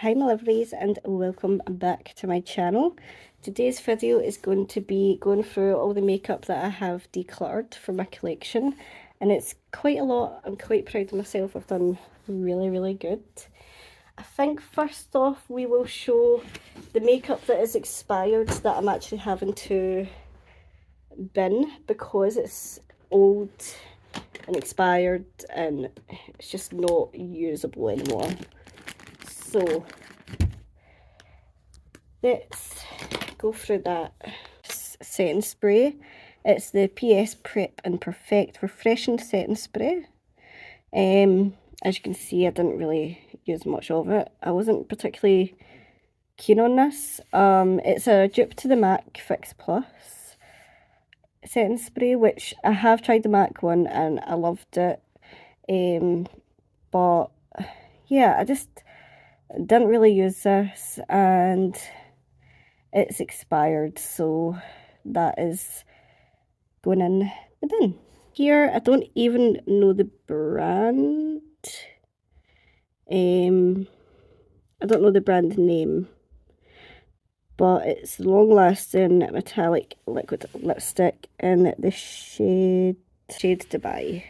Hi my lovelies, and welcome back to my channel. Today's video is going to be going through all the makeup that I have decluttered from my collection, and it's quite a lot. I'm quite proud of myself. I've done really good. I think first off we will show the makeup that is expired that I'm actually having to bin because it's old and expired and it's just not usable anymore. So let's go through that. Setting spray. It's the PS Prep and Perfect Refreshing Setting Spray. As you can see, I didn't really use much of it. I wasn't particularly keen on this. It's a dupe to the MAC Fix Plus setting spray, which I have tried the MAC one and I loved it. But yeah, I just didn't really use this and it's expired, so that is going in the bin. Here, I don't even know the brand. I don't know the brand name, but it's long-lasting metallic liquid lipstick in the shade Dubai.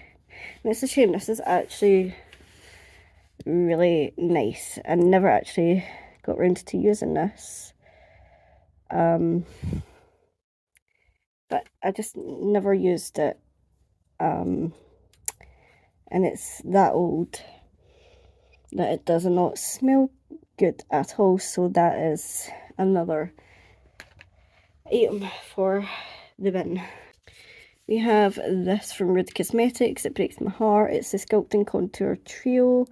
And it's a shame, this is actually really nice. I never actually got around to using this. But I just never used it. And it's that old that it does not smell good at all, so that is another item for the bin. We have this from Rude Cosmetics, It Breaks My Heart. It's the Sculpting Contour Trio.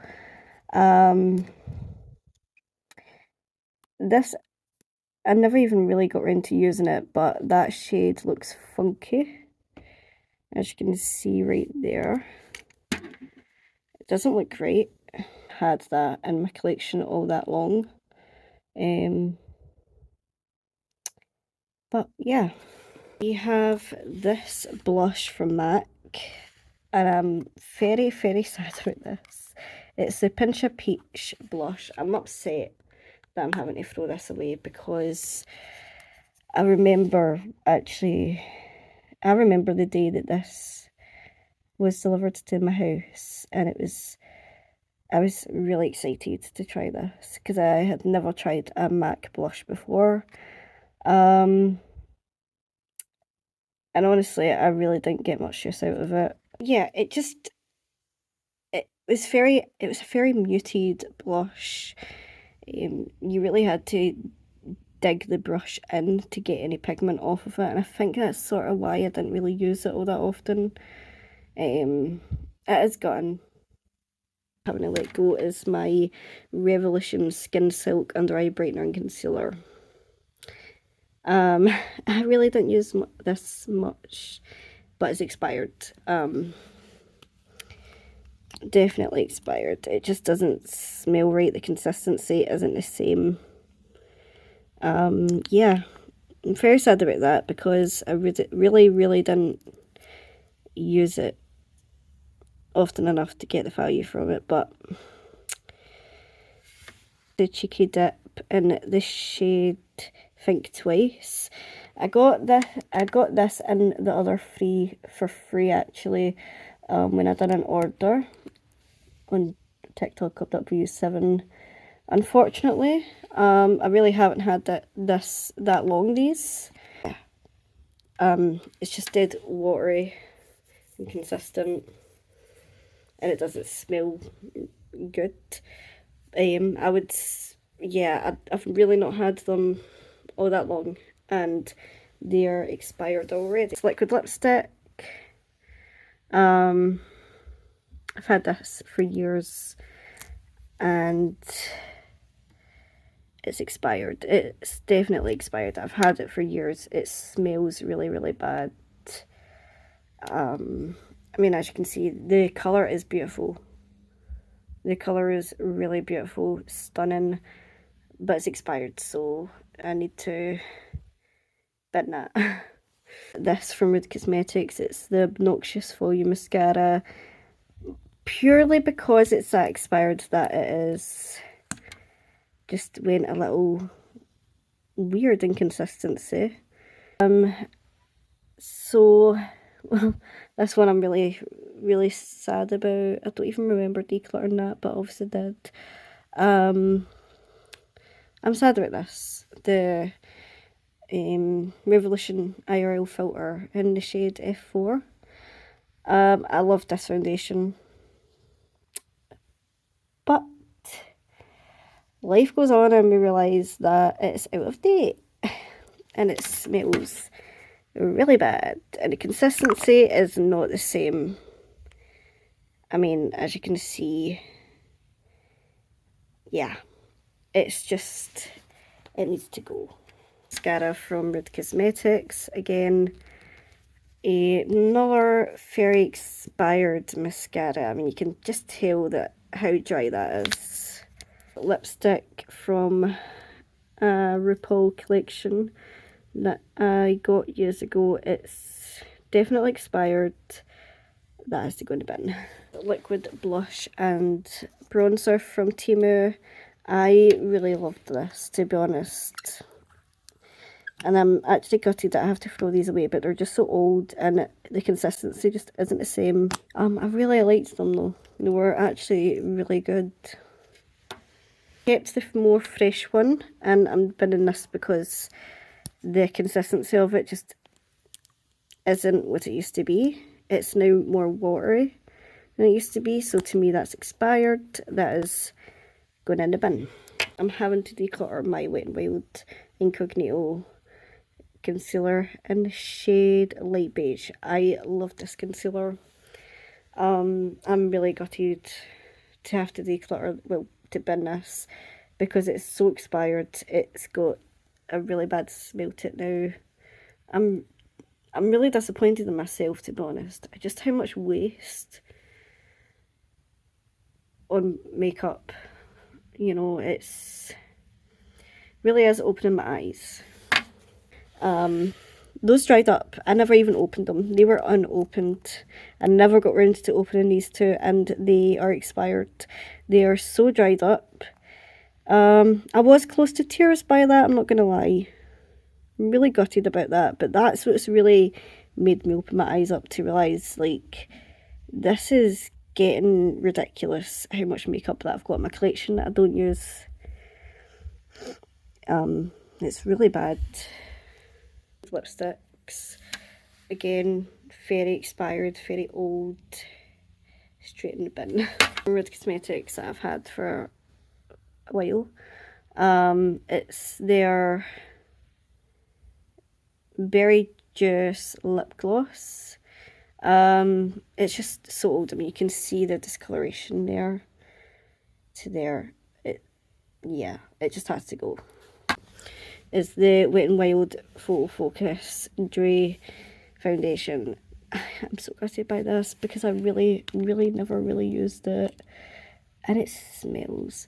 This, I never even really got around to using it, but that shade looks funky, as you can see right there. It doesn't look great. Had that in my collection all that long. But yeah, we have this blush from MAC, and I'm very sad about this. It's the Pincha Peach blush. I'm upset that I'm having to throw this away because I remember the day that this was delivered to my house, and I was really excited to try this because I had never tried a MAC blush before. And honestly, I really didn't get much use out of it. Yeah, it was a very muted blush. You really had to dig the brush in to get any pigment off of it, and I think that's sort of why I didn't really use it all that often. It is gone. Having to let go is my Revolution Skin Silk Under Eye Brightener and Concealer. I really didn't use this much, but it's expired. Definitely expired. It just doesn't smell right. The consistency isn't the same. Yeah, I'm very sad about that because I really didn't use it often enough to get the value from it. But the cheeky dip in the shade Think Twice. I got this in the other free for free actually when I done an order on TikTok up W7. Unfortunately, I really haven't had that long these. It's just dead watery and consistent, and it doesn't smell good. I've really not had them all that long, and they're expired already. It's liquid lipstick. I've had this for years, and it's expired. It's definitely expired. I've had it for years. It smells really bad. I mean, as you can see, the colour is beautiful. The colour is really beautiful, stunning, but it's expired, so I need to bin that. This from Rude Cosmetics, it's the Obnoxious Volume Mascara, purely because it's that expired that it is just went a little weird in consistency. So well, this one I'm really sad about. I don't even remember decluttering that, but obviously did. I'm sad about this. The Revolution IRL filter in the shade F4. I love this foundation, but life goes on and we realise that it's out of date and it smells really bad and the consistency is not the same. I mean, as you can see, yeah, it's just, it needs to go. Mascara from Rude Cosmetics, again, another very expired mascara. I mean, you can just tell that how dry that is. Lipstick from RuPaul collection that I got years ago. It's definitely expired. That has to go in the bin. Liquid blush and bronzer from Temu. I really loved this, to be honest. And I'm actually gutted that I have to throw these away, but they're just so old and the consistency just isn't the same. I really liked them though. They were actually really good. Kept the more fresh one, and I'm binning this because the consistency of it just isn't what it used to be. It's now more watery than it used to be, so to me that's expired. That is going in the bin. I'm having to declutter my Wet n Wild Incognito concealer in the shade Light Beige. I love this concealer. I'm really gutted to have to declutter, well, to bin this because it's so expired. It's got a really bad smell to it now. I'm really disappointed in myself, to be honest. Just how much waste on makeup, you know, it's really is opening my eyes. Those dried up. I never even opened them. They were unopened. I never got round to opening these two and they are expired. They are so dried up. I was close to tears by that, I'm not going to lie. I'm really gutted about that, but that's what's really made me open my eyes up to realise, like, this is getting ridiculous how much makeup that I've got in my collection that I don't use. It's really bad. Lipsticks, again, very expired, very old, straight in the bin. Rude Cosmetics that I've had for a while. It's their Berry Juice lip gloss. It's just so old. I mean, you can see the discoloration there to there. Yeah, it just has to go. Is the Wet n Wild Photo Focus Dewy foundation. I'm so gutted by this because I really never really used it, and it smells.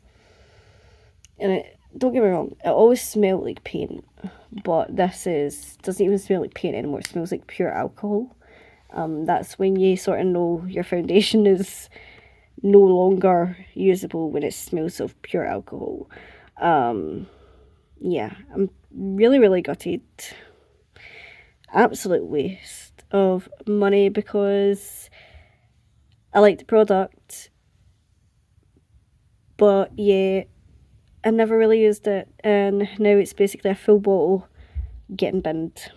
And it, don't get me wrong, it always smelled like paint, but this doesn't even smell like paint anymore. It smells like pure alcohol. That's when you sort of know your foundation is no longer usable, when it smells of pure alcohol. Yeah, I'm really gutted. Absolute waste of money because I like the product, but yeah, I never really used it, and now it's basically a full bottle getting binned.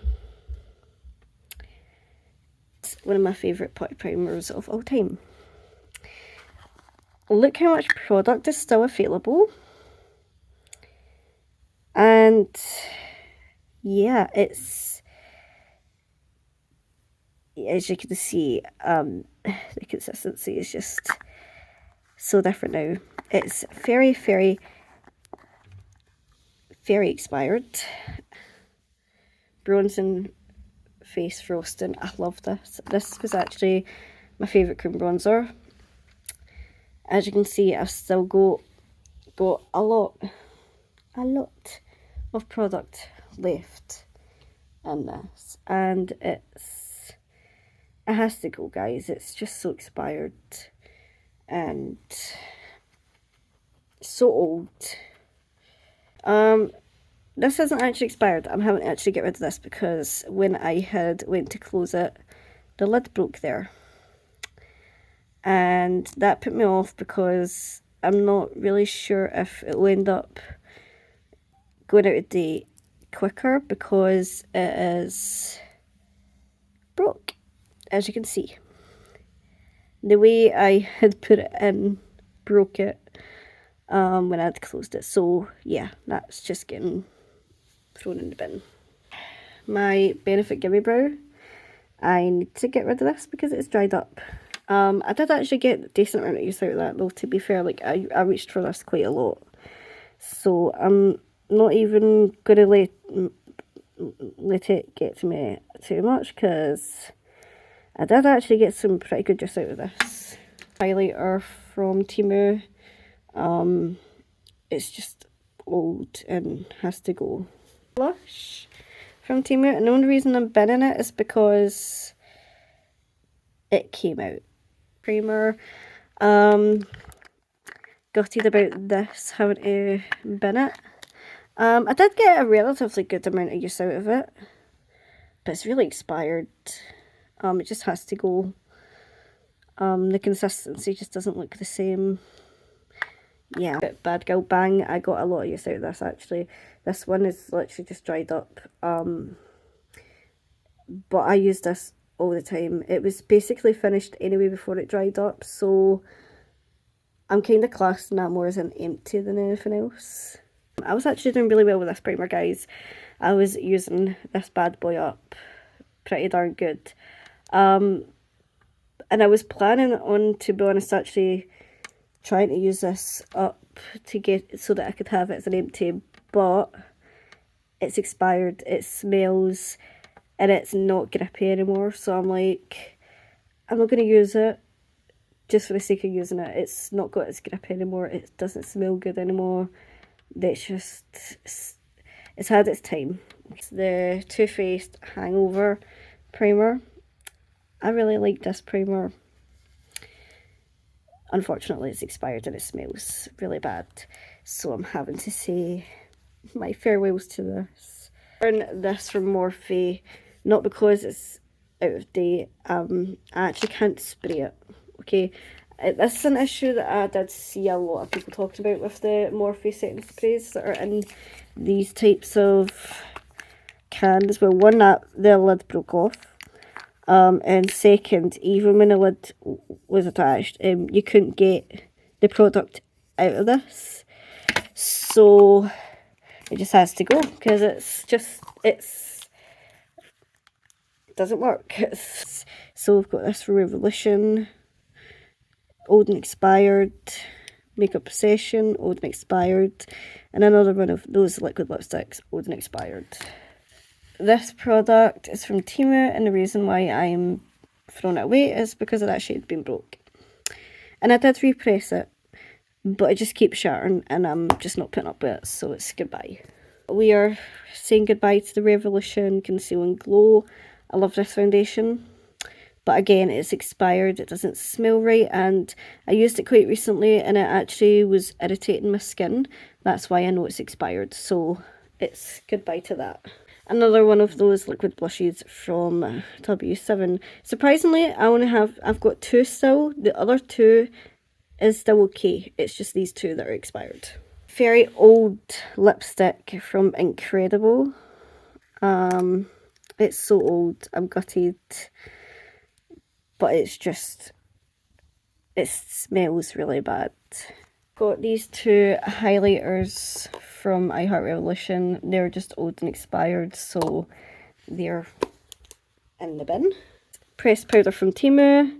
It's one of my favourite potty primers of all time. Look how much product is still available. And yeah, it's, as you can see, the consistency is just so different now. It's very expired. Bronzing face frosting. I love this. This was actually my favourite cream bronzer. As you can see, I've still got a lot of product left in this, and it has to go, guys. It's just so expired and so old. This isn't actually expired. I'm having to actually get rid of this because when I had went to close it, the lid broke there. And that put me off because I'm not really sure if it will end up going out of date quicker because it is broke, as you can see. The way I had put it in broke it when I had closed it. So yeah, that's just getting thrown in the bin. My Benefit Gimme Brow. I need to get rid of this because it's dried up. I did actually get a decent amount of use out of that though, to be fair. Like I reached for this quite a lot. So I'm not even going to let it get to me too much because I did actually get some pretty good use out of this. Highlighter from Temu. It's just old and has to go. Blush from Temu, and the only reason I'm binning it is because it came out. Primer. Gutted about this having to bin it. I did get a relatively good amount of use out of it, but it's really expired. It just has to go. The consistency just doesn't look the same. Yeah, Bad Girl Bang, I got a lot of use out of this actually. This one is literally just dried up. But I use this all the time. It was basically finished anyway before it dried up, so I'm kind of classing that more as an empty than anything else. I was actually doing really well with this primer, guys. I was using this bad boy up pretty darn good. And I was planning on, to be honest, actually trying to use this up to get so that I could have it as an empty, but it's expired, it smells, and it's not grippy anymore. So I'm like, I'm not going to use it just for the sake of using it. It's not got its grip anymore. It doesn't smell good anymore. It's just, it's had its time. It's the Too Faced Hangover primer. I really like this primer. Unfortunately, it's expired and it smells really bad. So I'm having to say my farewells to this. And this from Morphe, not because it's out of date. I actually can't spray it. Okay, this is an issue that I did see a lot of people talking about with the Morphe setting sprays that are in these types of cans. Well, one, that the lid broke off. And second, even when the lid was attached, you couldn't get the product out of this. So it just has to go because it doesn't work. So we've got this from Revolution, old and expired, Makeup Obsession, old and expired, and another one of those liquid lipsticks, old and expired. This product is from Temu, and the reason why I'm throwing it away is because it actually had been broke. And I did repress it, but it just keeps shattering, and I'm just not putting up with it, so it's goodbye. We are saying goodbye to the Revolution Conceal and Glow. I love this foundation, but again, it's expired, it doesn't smell right, and I used it quite recently, and it actually was irritating my skin. That's why I know it's expired, so it's goodbye to that. Another one of those liquid blushes from W7. Surprisingly, I've got two still. The other two is still okay. It's just these two that are expired. Very old lipstick from Incredible. It's so old, I'm gutted. But it's just, it smells really bad. Got these two highlighters from I Heart Revolution. They're just old and expired, so they're in the bin. Pressed powder from Temu.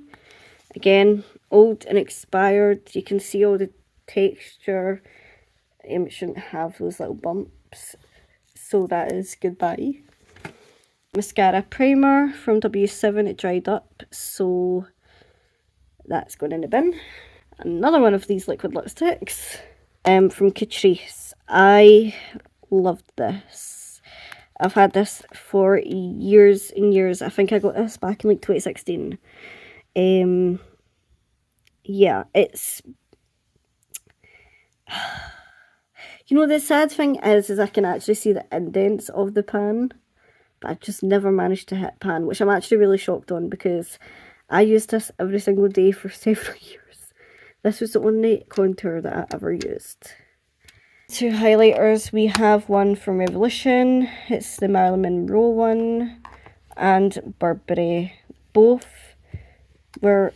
Again, old and expired. You can see all the texture. It shouldn't have those little bumps. So that is goodbye. Mascara primer from W7. It dried up, so that's going in the bin. Another one of these liquid lipsticks from Catrice. I loved this. I've had this for years and years. I think I got this back in like 2016. Yeah, it's... You know, the sad thing is I can actually see the indents of the pan, but I've just never managed to hit pan, which I'm actually really shocked on because I used this every single day for several years. This was the only contour that I ever used. Two highlighters, we have one from Revolution, it's the Marilyn Monroe one, and Burberry. Both were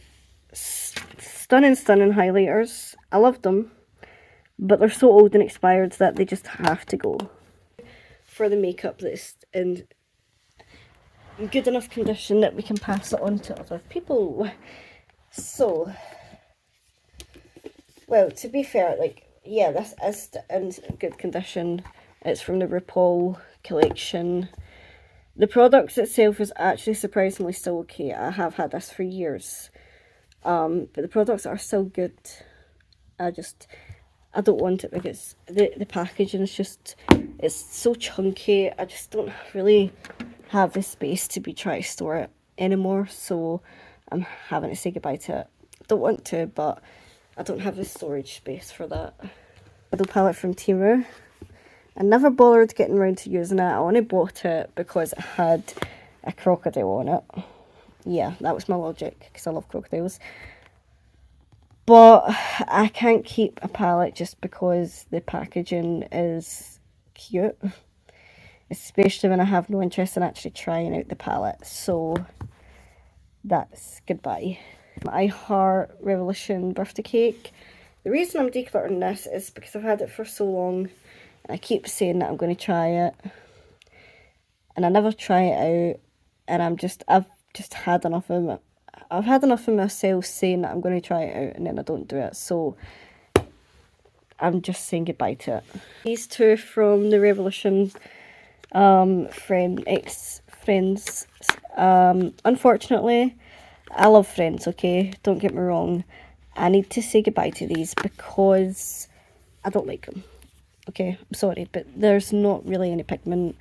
stunning highlighters. I love them, but they're so old and expired that they just have to go. For the makeup that's in good enough condition that we can pass it on to other people. So, well, to be fair, like, yeah, this is in good condition. It's from the RuPaul collection. The product itself is actually surprisingly still okay. I have had this for years. But the products are still good. I don't want it because the packaging is just, it's so chunky. I just don't really have the space to be trying to store it anymore. So I'm having to say goodbye to it. I don't want to, but I don't have the storage space for that. Little palette from Temu. I never bothered getting around to using it. I only bought it because it had a crocodile on it. Yeah, that was my logic, because I love crocodiles. But I can't keep a palette just because the packaging is cute. Especially when I have no interest in actually trying out the palette. So that's goodbye. My Heart Revolution birthday cake. The reason I'm decluttering this is because I've had it for so long and I keep saying that I'm going to try it and I never try it out, and I've just had enough of it. I've had enough of myself saying that I'm going to try it out and then I don't do it, so I'm just saying goodbye to it. These two from the Revolution ex-friends. Unfortunately, I love Friends, okay? Don't get me wrong. I need to say goodbye to these because I don't like them. Okay, I'm sorry, but there's not really any pigment.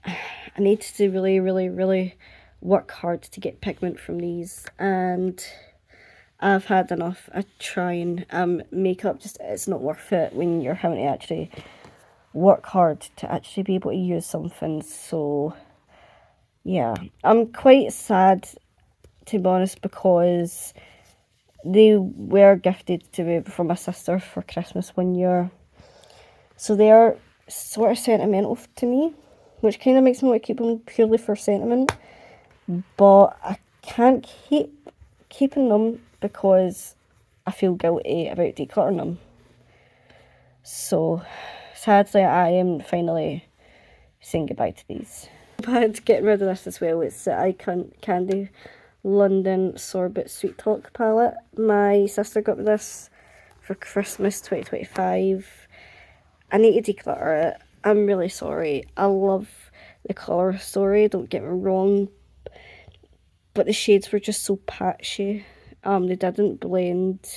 I need to really work hard to get pigment from these, and I've had enough of trying. Makeup just, it's not worth it when you're having to actually work hard to actually be able to use something. So yeah, I'm quite sad, to be honest, because they were gifted to me from my sister for Christmas one year. So they are sort of sentimental to me, which kind of makes me want to keep them purely for sentiment. But I can't keep keeping them because I feel guilty about decluttering them. So sadly, I am finally saying goodbye to these. Bad getting rid of this as well. It's the Icon Candy London Sorbet Sweet Talk palette. My sister got me this for Christmas 2025. I need to declutter it. I'm really sorry. I love the colour story, don't get me wrong, but the shades were just so patchy. They didn't blend.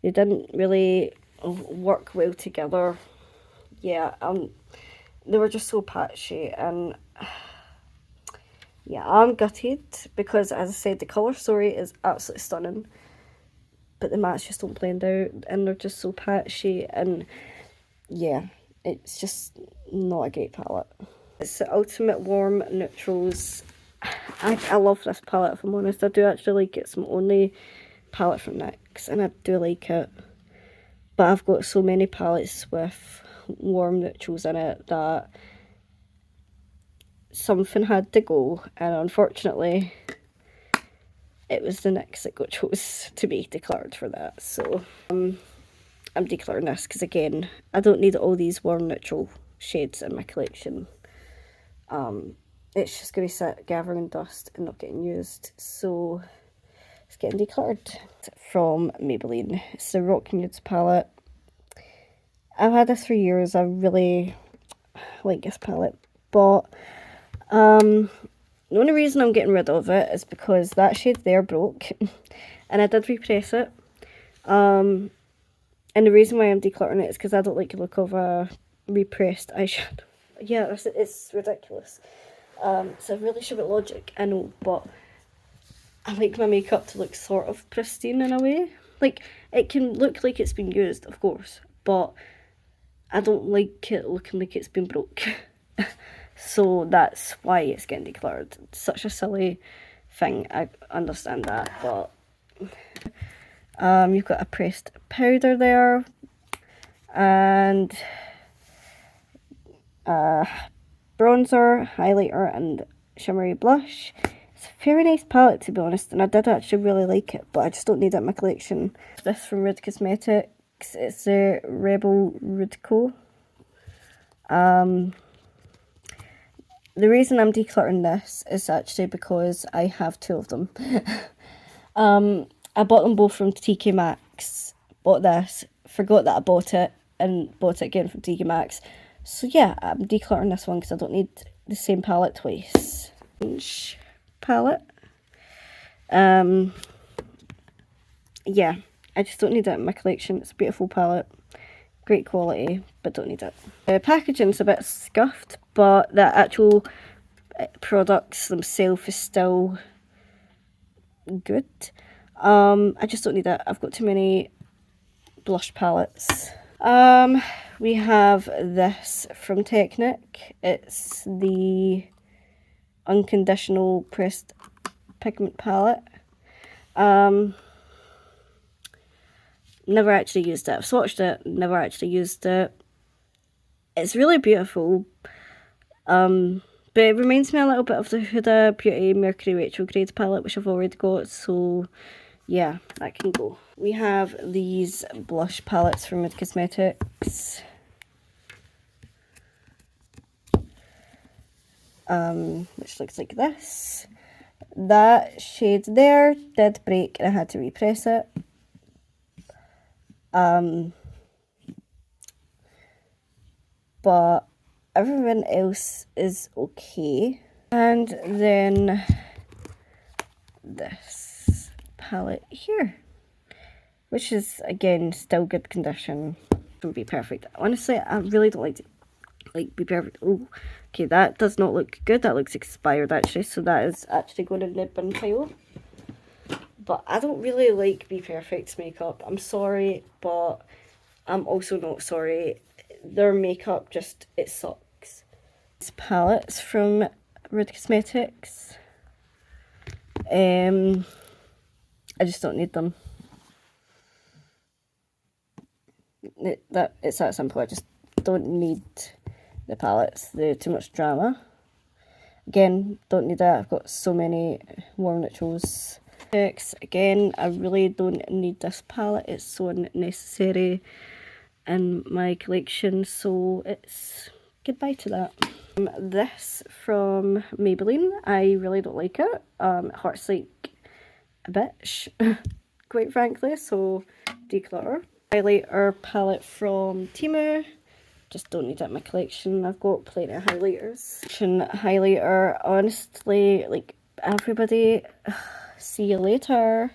They didn't really work well together. Yeah, they were just so patchy, and yeah, I'm gutted because, as I said, the colour story is absolutely stunning, but the mattes just don't blend out, and they're just so patchy, and yeah, it's just not a great palette. It's the Ultimate Warm Neutrals. I love this palette, if I'm honest. I do actually like it. It's my only palette from NYX, and I do like it. But I've got so many palettes with warm neutrals in it that something had to go, and unfortunately it was the NYX that got chose to be declared for that. So I'm decluttering this because, again, I don't need all these warm neutral shades in my collection. It's just going to sit gathering dust and not getting used, so it's getting decluttered. From Maybelline, it's the Rock Nudes palette. I've had this for years. I really like this palette, but the only reason I'm getting rid of it is because that shade there broke and I did repress it. And the reason why I'm decluttering it is because I don't like the look of a repressed eyeshadow. Yeah, it's ridiculous. It's a really stupid logic, I know, but I like my makeup to look sort of pristine in a way. Like, it can look like it's been used, of course, but I don't like it looking like it's been broke. So that's why it's getting decluttered. It's such a silly thing, I understand that, but you've got a pressed powder there, and bronzer, highlighter, and shimmery blush. It's a very nice palette, to be honest, and I did actually really like it, but I just don't need it in my collection. This from Red Cosmetics. It's the Rebel Rudco. The reason I'm decluttering this is actually because I have two of them. I bought them both from TK Maxx. Bought this, forgot that I bought it, and bought it again from TK Maxx. So yeah, I'm decluttering this one because I don't need the same palette twice. Palette. Yeah, I just don't need it in my collection. It's a beautiful palette. Great quality, but don't need it. The packaging's a bit scuffed, but the actual products themselves is still good. I just don't need it. I've got too many blush palettes. We have this from Technic. It's the Unconditional Pressed Pigment Palette. Never actually used it. I've swatched it, never actually used it. It's really beautiful. But it reminds me a little bit of the Huda Beauty Mercury Retrograde palette, which I've already got, so yeah, that can go. We have these blush palettes from Red Cosmetics. Which looks like this. That shade there did break and I had to repress it. But everyone else is okay. And then this palette here, which is again still good condition. Don't be perfect. Honestly, I really don't like to be perfect. Oh, okay, that does not look good. That looks expired actually, so that is actually going in the bin pile. But I don't really like Be Perfect's makeup. I'm sorry, but I'm also not sorry. Their makeup just, it sucks. These palettes from Red Cosmetics. I just don't need them. It's that simple. I just don't need the palettes. They're too much drama. Again, don't need that. I've got so many warm neutrals. Again, I really don't need this palette. It's so unnecessary in my collection, so it's goodbye to that. This from Maybelline, I really don't like it. It hurts like a bitch, quite frankly, so declutter. Highlighter palette from Temu, just don't need it in my collection. I've got plenty of highlighters. Highlighter, honestly, like everybody, see you later.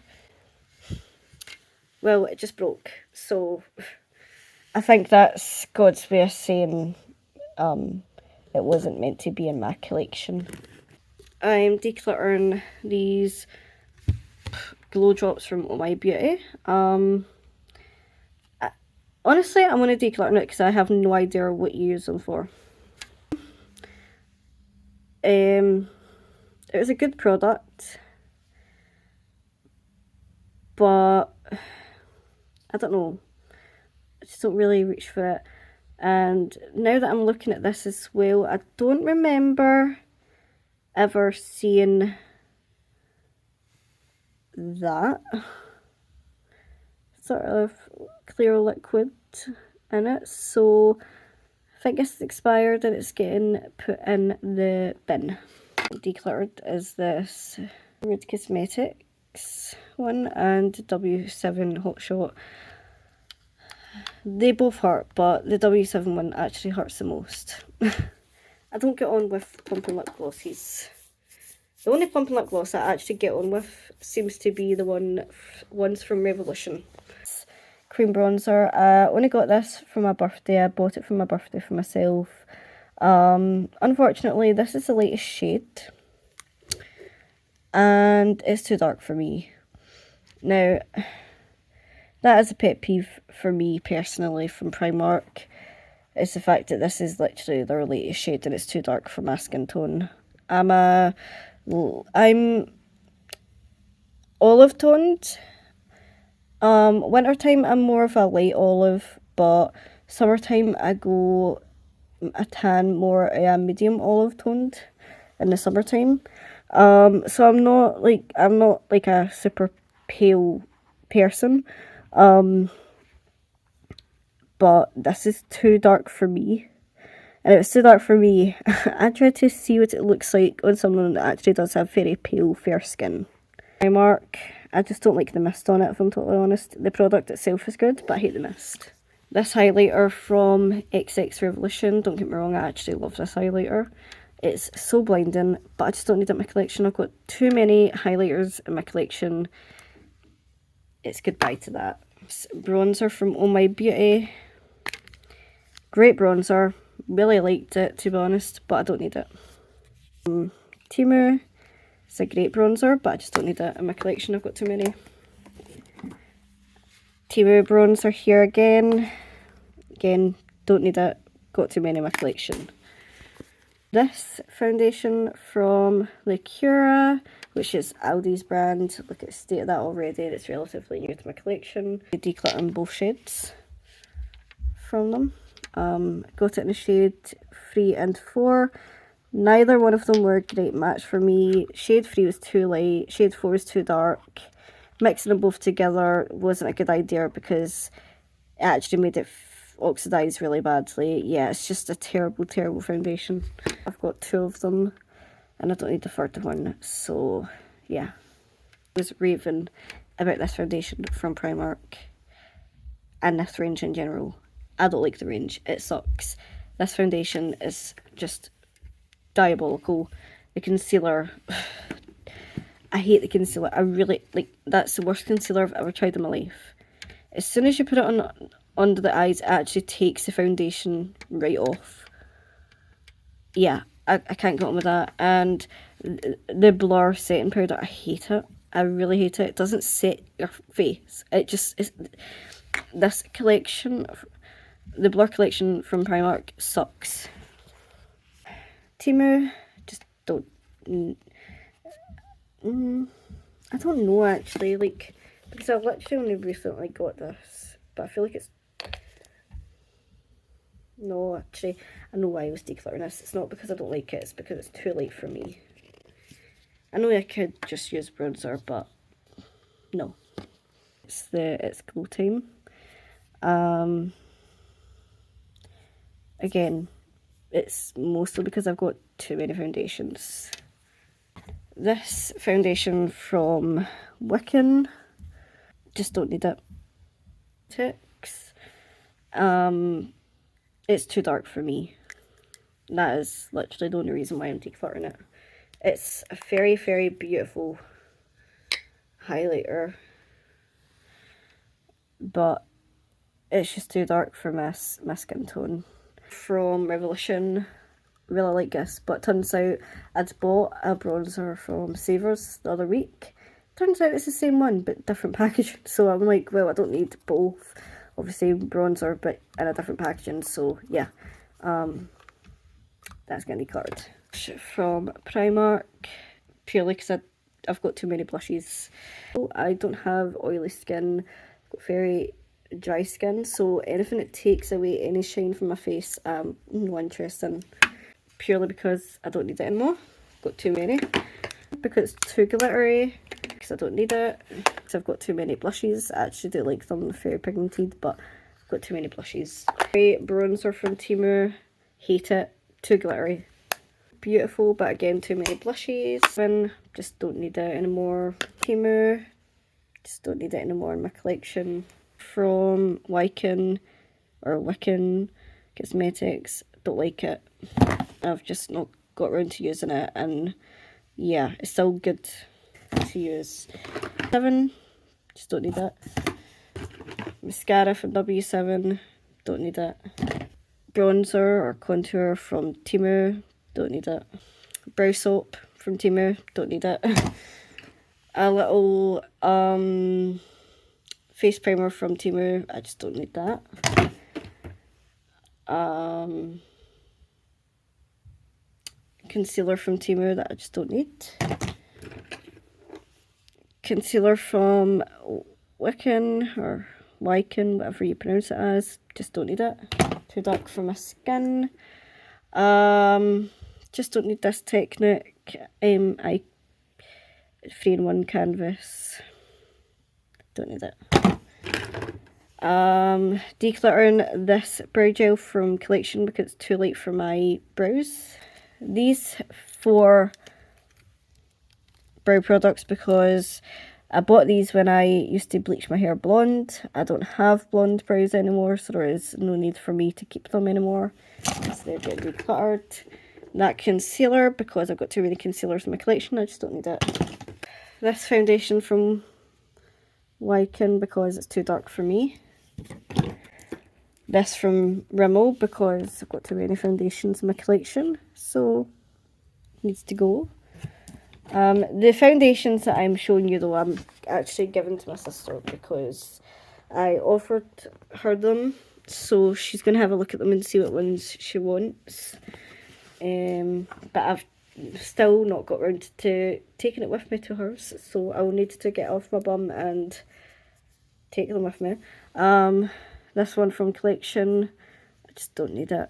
Well, it just broke, so I think that's God's way of saying it wasn't meant to be in my collection. I'm decluttering these glow drops from Oh My Beauty. Honestly, I'm going to declutter it because I have no idea what you use them for. It was a good product, but I don't know. I just don't really reach for it. And now that I'm looking at this as well, I don't remember ever seeing that sort of clear liquid in it, so I think it's expired and it's getting put in the bin. Decluttered is this Red Cosmetics one and W7 Hot Shot. They both hurt, but the W7 one actually hurts the most. I don't get on with pumping lip glosses. The only pumping lip gloss I actually get on with seems to be the ones from Revolution. Cream bronzer. I only got this for my birthday. I bought it for my birthday for myself. Unfortunately, this is the latest shade. And it's too dark for me. Now, that is a pet peeve for me personally from Primark. It's the fact that this is literally their latest shade and it's too dark for my skin tone. I'm olive toned. Wintertime I'm more of a light olive, but summertime I go a tan more medium olive toned in the summertime. So I'm not like a super pale person. But this is too dark for me. And if it's too dark for me, I try to see what it looks like on someone that actually does have very pale, fair skin. Primark, I just don't like the mist on it, if I'm totally honest. The product itself is good, but I hate the mist. This highlighter from XX Revolution, don't get me wrong, I actually love this highlighter. It's so blinding, but I just don't need it in my collection. I've got too many highlighters in my collection. It's goodbye to that. It's bronzer from Oh My Beauty. Great bronzer. Really liked it, to be honest, but I don't need it. Temu. It's a great bronzer, but I just don't need it in my collection. I've got too many. Temu bronzer here again. Again, don't need it. Got too many in my collection. This foundation from Lacura, which is Aldi's brand. Look at the state of that already. It's relatively new to my collection. Decluttering both shades from them. Got it in the shade 3 and 4. Neither one of them were a great match for me. Shade 3 was too light, shade 4 was too dark. Mixing them both together wasn't a good idea because it actually made it oxidise really badly. Yeah, it's just a terrible, terrible foundation. I've got 2 of them and I don't need the third one, so yeah. I was raving about this foundation from Primark and this range in general. I don't like the range, it sucks. This foundation is just diabolical. The concealer, I hate the concealer. I really, like, that's the worst concealer I've ever tried in my life. As soon as you put it on under the eyes, it actually takes the foundation right off. Yeah, I can't get on with that. And the blur setting powder, I hate it. I really hate it. It doesn't set your face. It just is. This collection, the blur collection from Primark, sucks. Temu, just don't. I don't know actually, like, because I've literally only recently got this, but I feel like it's. No, actually, I know why I was decluttering this. It's not because I don't like it, it's because it's too late for me. I know I could just use bronzer, but no. It's Glow Time. Again, it's mostly because I've got too many foundations. This foundation from Wiccan, just don't need it. Ticks. It's too dark for me. That is literally the only reason why I'm decluttering it. It's a very, very beautiful highlighter, but it's just too dark for my skin tone. From Revolution, really like this, but turns out I'd bought a bronzer from Savers the other week. Turns out it's the same one but different packaging, so I'm like, well, I don't need both of the same bronzer but in a different packaging, so yeah, that's getting decluttered. From Primark, purely because I've got too many blushes. I don't have oily skin, I've got very dry skin, so anything that takes away any shine from my face, no interest in. Purely because I don't need it anymore. Got too many. Because it's too glittery, because I don't need it, because I've got too many blushes. I actually do like them, very pigmented, but I've got too many blushes. Great bronzer from Temu, hate it, too glittery. Beautiful, but again, too many blushes. Just don't need it anymore. Temu, just don't need it anymore in my collection. From Wiccan Cosmetics, don't like it. I've just not got around to using it, and yeah, it's still good to use. 7, just don't need it. Mascara from W7, don't need it. Bronzer or contour from Temu, don't need it. Brow soap from Temu, don't need it. A little face primer from Temu, I just don't need that. Concealer from Temu that I just don't need. Concealer from Wiccan or Wycan, whatever you pronounce it as. Just don't need it. Too dark for my skin. Just don't need this Technic 3-in-1 canvas. Don't need it. Decluttering this brow gel from Collection because it's too light for my brows. These 4 brow products because I bought these when I used to bleach my hair blonde. I don't have blonde brows anymore, so there is no need for me to keep them anymore. So they're getting decluttered. That concealer because I've got too many concealers in my collection. I just don't need it. This foundation from Wycan because it's too dark for me. This from Rimmel because I've got too many foundations in my collection, so it needs to go. The foundations that I'm showing you though, I'm actually giving to my sister because I offered her them, so she's going to have a look at them and see what ones she wants. But I've still not got round to taking it with me to hers, so I'll need to get off my bum and take them with me. This one from Collection, I just don't need it.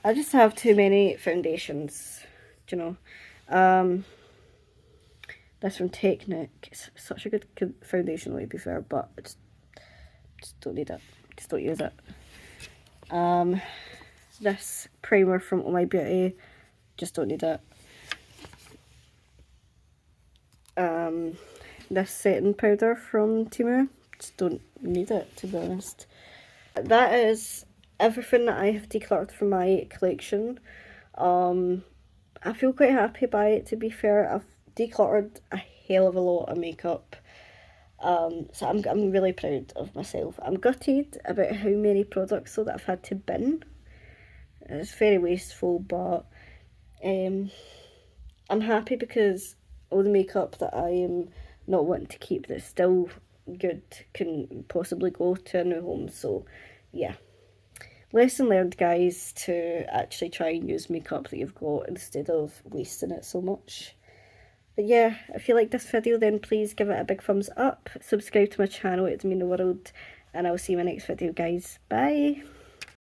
I just have too many foundations, do you know. This from Technic, it's such a good foundation, to be fair, but I just don't need it. Just don't use it. This primer from Oh My Beauty, just don't need it. This setting powder from Temu, just don't need it, to be honest. That is everything that I have decluttered from my collection. I feel quite happy by it, to be fair. I've decluttered a hell of a lot of makeup. So I'm really proud of myself. I'm gutted about how many products though that I've had to bin. It's very wasteful, but I'm happy because all the makeup that I am not wanting to keep that's still good can possibly go to a new home. So yeah, lesson learned, guys, to actually try and use makeup that you've got instead of wasting it so much. But yeah, if you like this video, then please give it a big thumbs up, subscribe to my channel, it would mean the world, and I'll see you in my next video, guys. Bye!